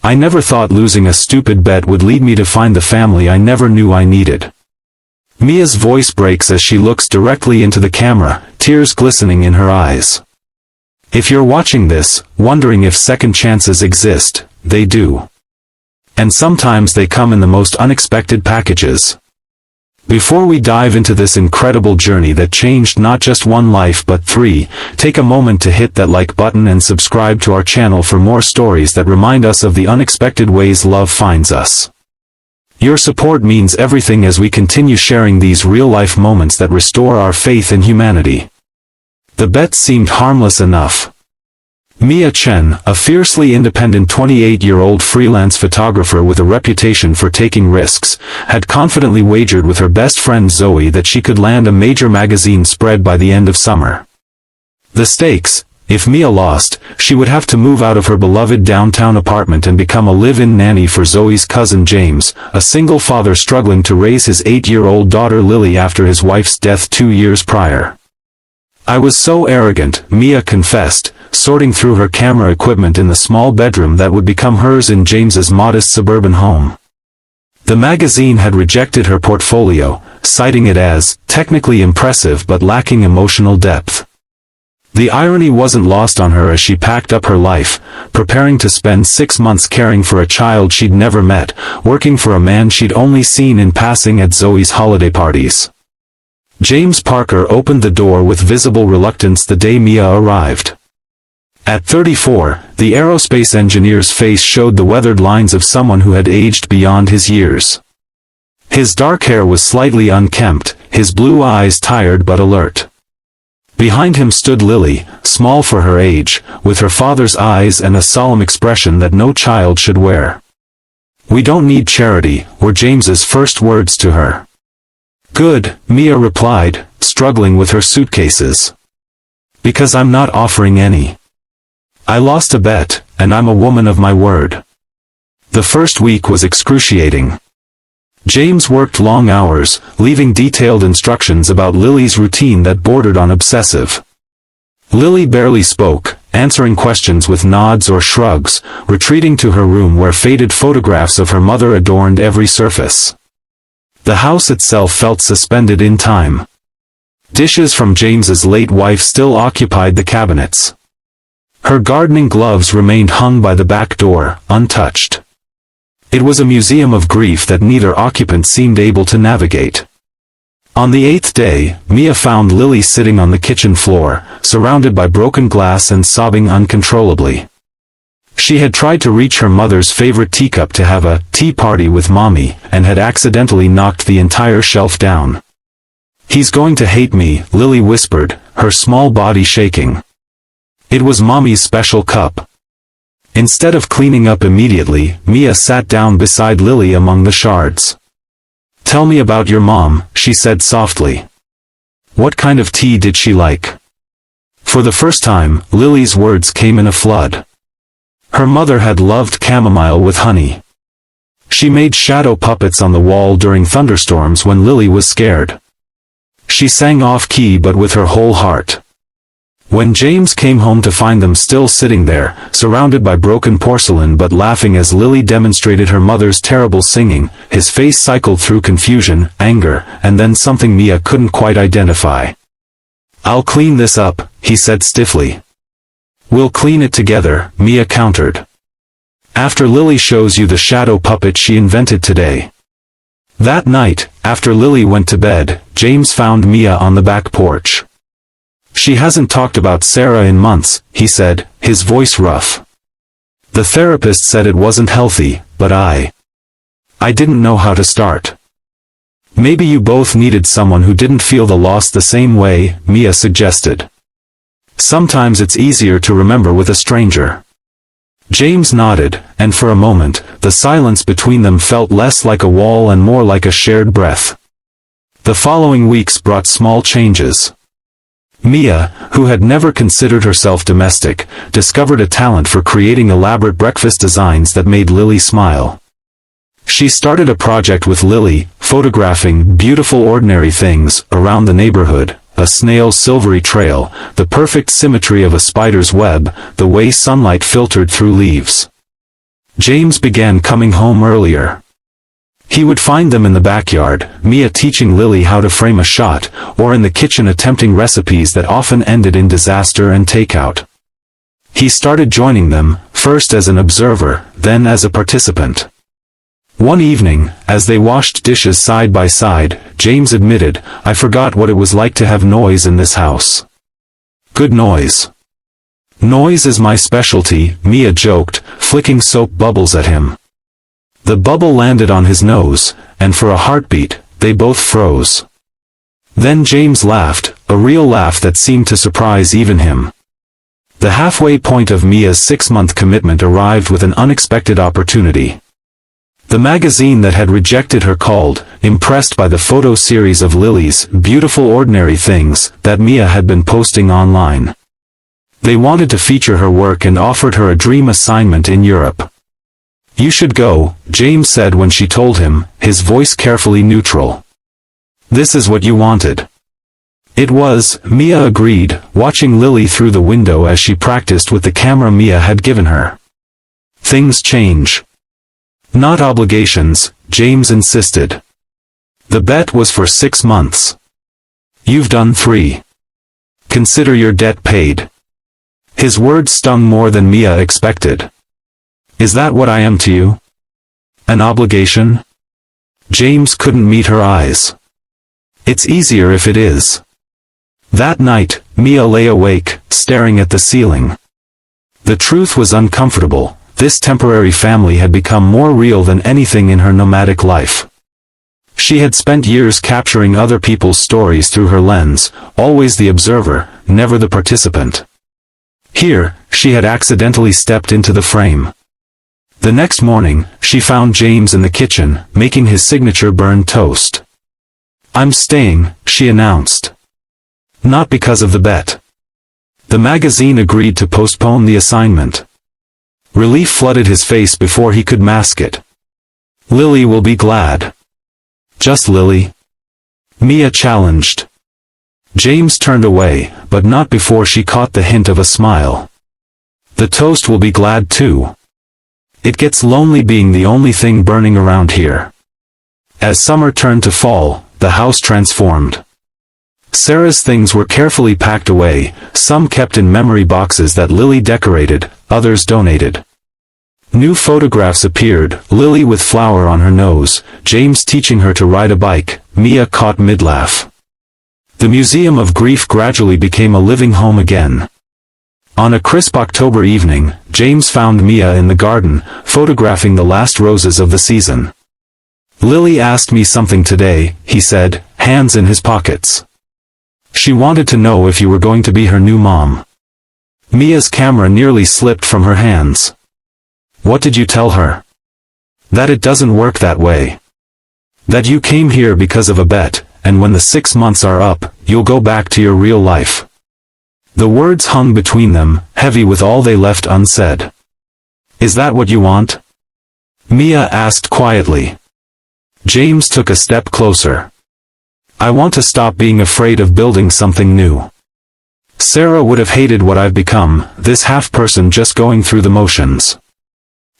I never thought losing a stupid bet would lead me to find the family I never knew I needed." Mia's voice breaks as she looks directly into the camera, tears glistening in her eyes. If you're watching this, wondering if second chances exist, they do. And sometimes they come in the most unexpected packages. Before we dive into this incredible journey that changed not just one life but three, take a moment to hit that like button and subscribe to our channel for more stories that remind us of the unexpected ways love finds us. Your support means everything as we continue sharing these real-life moments that restore our faith in humanity. The bet seemed harmless enough. Mia Chen, a fiercely independent 28-year-old freelance photographer with a reputation for taking risks, had confidently wagered with her best friend Zoe that she could land a major magazine spread by the end of summer. The stakes: if Mia lost, she would have to move out of her beloved downtown apartment and become a live-in nanny for Zoe's cousin James, a single father struggling to raise his 8-year-old daughter Lily after his wife's death 2 years prior. "I was so arrogant," Mia confessed, sorting through her camera equipment in the small bedroom that would become hers in James's modest suburban home. The magazine had rejected her portfolio, citing it as technically impressive but lacking emotional depth. The irony wasn't lost on her as she packed up her life, preparing to spend 6 months caring for a child she'd never met, working for a man she'd only seen in passing at Zoe's holiday parties. James Parker opened the door with visible reluctance the day Mia arrived. At 34, the aerospace engineer's face showed the weathered lines of someone who had aged beyond his years. His dark hair was slightly unkempt, his blue eyes tired but alert. Behind him stood Lily, small for her age, with her father's eyes and a solemn expression that no child should wear. "We don't need charity," were James's first words to her. "Good," Mia replied, struggling with her suitcases. "Because I'm not offering any. I lost a bet, and I'm a woman of my word." The first week was excruciating. James worked long hours, leaving detailed instructions about Lily's routine that bordered on obsessive. Lily barely spoke, answering questions with nods or shrugs, retreating to her room where faded photographs of her mother adorned every surface. The house itself felt suspended in time. Dishes from James's late wife still occupied the cabinets. Her gardening gloves remained hung by the back door, untouched. It was a museum of grief that neither occupant seemed able to navigate. On the 8th day, Mia found Lily sitting on the kitchen floor, surrounded by broken glass and sobbing uncontrollably. She had tried to reach her mother's favorite teacup to have a tea party with Mommy, and had accidentally knocked the entire shelf down. "He's going to hate me," Lily whispered, her small body shaking. It was Mommy's special cup. Instead of cleaning up immediately, Mia sat down beside Lily among the shards. "Tell me about your mom," she said softly. "What kind of tea did she like?" For the first time, Lily's words came in a flood. Her mother had loved chamomile with honey. She made shadow puppets on the wall during thunderstorms when Lily was scared. She sang off-key but with her whole heart. When James came home to find them still sitting there, surrounded by broken porcelain but laughing as Lily demonstrated her mother's terrible singing, his face cycled through confusion, anger, and then something Mia couldn't quite identify. "I'll clean this up," he said stiffly. "We'll clean it together," Mia countered. "After Lily shows you the shadow puppet she invented today." That night, after Lily went to bed, James found Mia on the back porch. "She hasn't talked about Sarah in months," he said, his voice rough. "The therapist said it wasn't healthy, but I didn't know how to start." "Maybe you both needed someone who didn't feel the loss the same way," Mia suggested. "Sometimes it's easier to remember with a stranger." James nodded, and for a moment, the silence between them felt less like a wall and more like a shared breath. The following weeks brought small changes. Mia, who had never considered herself domestic, discovered a talent for creating elaborate breakfast designs that made Lily smile. She started a project with Lily, photographing beautiful ordinary things around the neighborhood, a snail's silvery trail, the perfect symmetry of a spider's web, the way sunlight filtered through leaves. James began coming home earlier. He would find them in the backyard, Mia teaching Lily how to frame a shot, or in the kitchen attempting recipes that often ended in disaster and takeout. He started joining them, first as an observer, then as a participant. One evening, as they washed dishes side by side, James admitted, "I forgot what it was like to have noise in this house." "Good noise." "Noise is my specialty," Mia joked, flicking soap bubbles at him. The bubble landed on his nose, and for a heartbeat, they both froze. Then James laughed, a real laugh that seemed to surprise even him. The halfway point of Mia's 6-month commitment arrived with an unexpected opportunity. The magazine that had rejected her called, impressed by the photo series of Lily's beautiful ordinary things that Mia had been posting online. They wanted to feature her work and offered her a dream assignment in Europe. "You should go," James said when she told him, his voice carefully neutral. "This is what you wanted." It was, Mia agreed, watching Lily through the window as she practiced with the camera Mia had given her. "Things change." "Not obligations," James insisted. "The bet was for 6 months. You've done 3. Consider your debt paid." His words stung more than Mia expected. "Is that what I am to you? An obligation?" James couldn't meet her eyes. "It's easier if it is." That night, Mia lay awake, staring at the ceiling. The truth was uncomfortable. This temporary family had become more real than anything in her nomadic life. She had spent years capturing other people's stories through her lens, always the observer, never the participant. Here, she had accidentally stepped into the frame. The next morning, she found James in the kitchen, making his signature burned toast. "I'm staying," she announced. Not because of the bet. The magazine agreed to postpone the assignment. Relief flooded his face before he could mask it. "Lily will be glad." "Just Lily?" Mia challenged. James turned away, but not before she caught the hint of a smile. "The toast will be glad too. It gets lonely being the only thing burning around here." As summer turned to fall, the house transformed. Sarah's things were carefully packed away, some kept in memory boxes that Lily decorated, others donated. New photographs appeared, Lily with flour on her nose, James teaching her to ride a bike, Mia caught mid-laugh. The Museum of Grief gradually became a living home again. On a crisp October evening, James found Mia in the garden, photographing the last roses of the season. "Lily asked me something today," he said, hands in his pockets. "She wanted to know if you were going to be her new mom." Mia's camera nearly slipped from her hands. "What did you tell her?" "That it doesn't work that way. That you came here because of a bet, and when the 6 months are up, you'll go back to your real life." The words hung between them, heavy with all they left unsaid. "Is that what you want?" Mia asked quietly. James took a step closer. "I want to stop being afraid of building something new. Sarah would have hated what I've become, this half-person just going through the motions.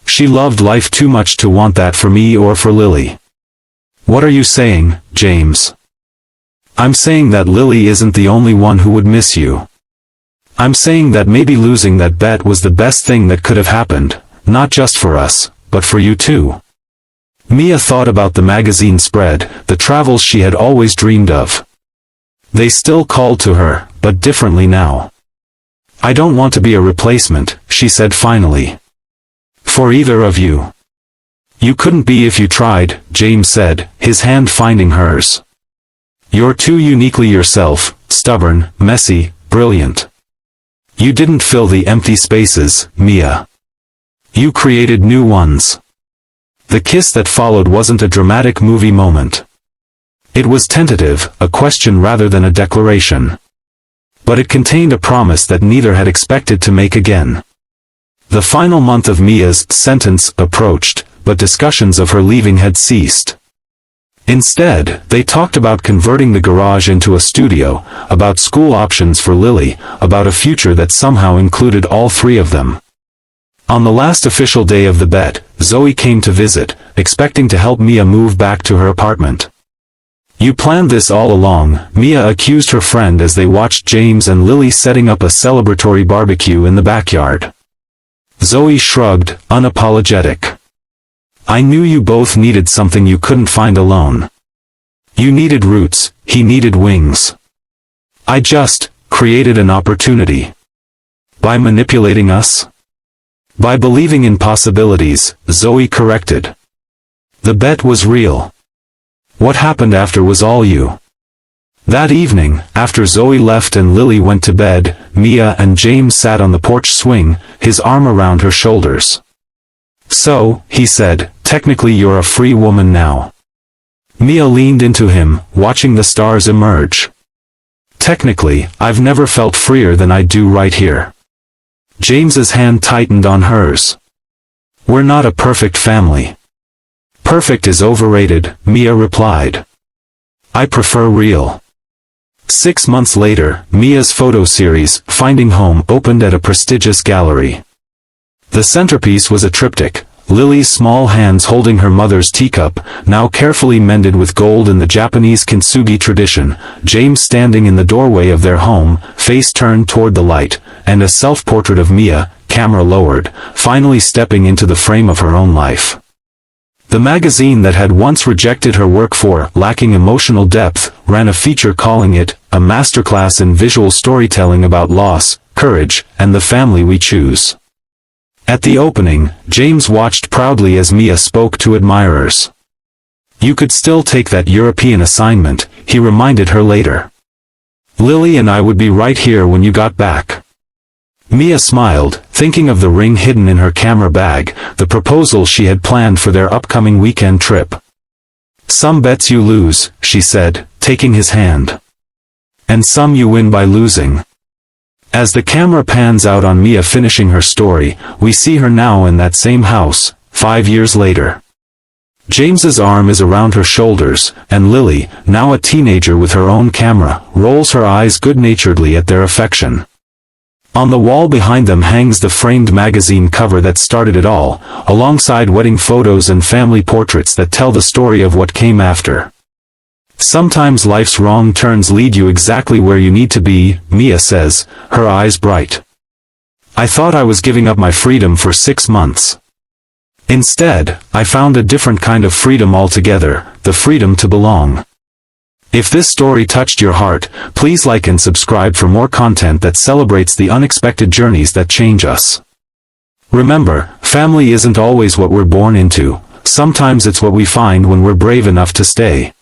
She loved life too much to want that for me or for Lily." "What are you saying, James?" "I'm saying that Lily isn't the only one who would miss you. I'm saying that maybe losing that bet was the best thing that could have happened, not just for us, but for you too." Mia thought about the magazine spread, the travels she had always dreamed of. They still called to her, but differently now. "I don't want to be a replacement," she said finally. "For either of you." "You couldn't be if you tried," James said, his hand finding hers. "You're too uniquely yourself, stubborn, messy, brilliant. You didn't fill the empty spaces, Mia. You created new ones." The kiss that followed wasn't a dramatic movie moment. It was tentative, a question rather than a declaration. But it contained a promise that neither had expected to make again. The final month of Mia's sentence approached, but discussions of her leaving had ceased. Instead, they talked about converting the garage into a studio, about school options for Lily, about a future that somehow included all 3 of them. On the last official day of the bet, Zoe came to visit, expecting to help Mia move back to her apartment. "You planned this all along," Mia accused her friend as they watched James and Lily setting up a celebratory barbecue in the backyard. Zoe shrugged, unapologetic. "I knew you both needed something you couldn't find alone. You needed roots, he needed wings. I just created an opportunity. By manipulating us? By believing in possibilities," Zoe corrected. "The bet was real. What happened after was all you." That evening, after Zoe left and Lily went to bed, Mia and James sat on the porch swing, his arm around her shoulders. "So," he said, "technically you're a free woman now." Mia leaned into him, watching the stars emerge. "Technically, I've never felt freer than I do right here." James's hand tightened on hers. "We're not a perfect family." "Perfect is overrated," Mia replied. "I prefer real." 6 months later, Mia's photo series, Finding Home, opened at a prestigious gallery. The centerpiece was a triptych, Lily's small hands holding her mother's teacup, now carefully mended with gold in the Japanese kintsugi tradition, James standing in the doorway of their home, face turned toward the light, and a self-portrait of Mia, camera lowered, finally stepping into the frame of her own life. The magazine that had once rejected her work for lacking emotional depth, ran a feature calling it, a masterclass in visual storytelling about loss, courage, and the family we choose. At the opening, James watched proudly as Mia spoke to admirers. "You could still take that European assignment," he reminded her later. "Lily and I would be right here when you got back." Mia smiled, thinking of the ring hidden in her camera bag, the proposal she had planned for their upcoming weekend trip. "Some bets you lose," she said, taking his hand. "And some you win by losing." As the camera pans out on Mia finishing her story, we see her now in that same house, 5 years later. James's arm is around her shoulders, and Lily, now a teenager with her own camera, rolls her eyes good-naturedly at their affection. On the wall behind them hangs the framed magazine cover that started it all, alongside wedding photos and family portraits that tell the story of what came after. "Sometimes life's wrong turns lead you exactly where you need to be," Mia says, her eyes bright. "I thought I was giving up my freedom for 6 months. Instead, I found a different kind of freedom altogether, the freedom to belong." If this story touched your heart, please like and subscribe for more content that celebrates the unexpected journeys that change us. Remember, family isn't always what we're born into, sometimes it's what we find when we're brave enough to stay.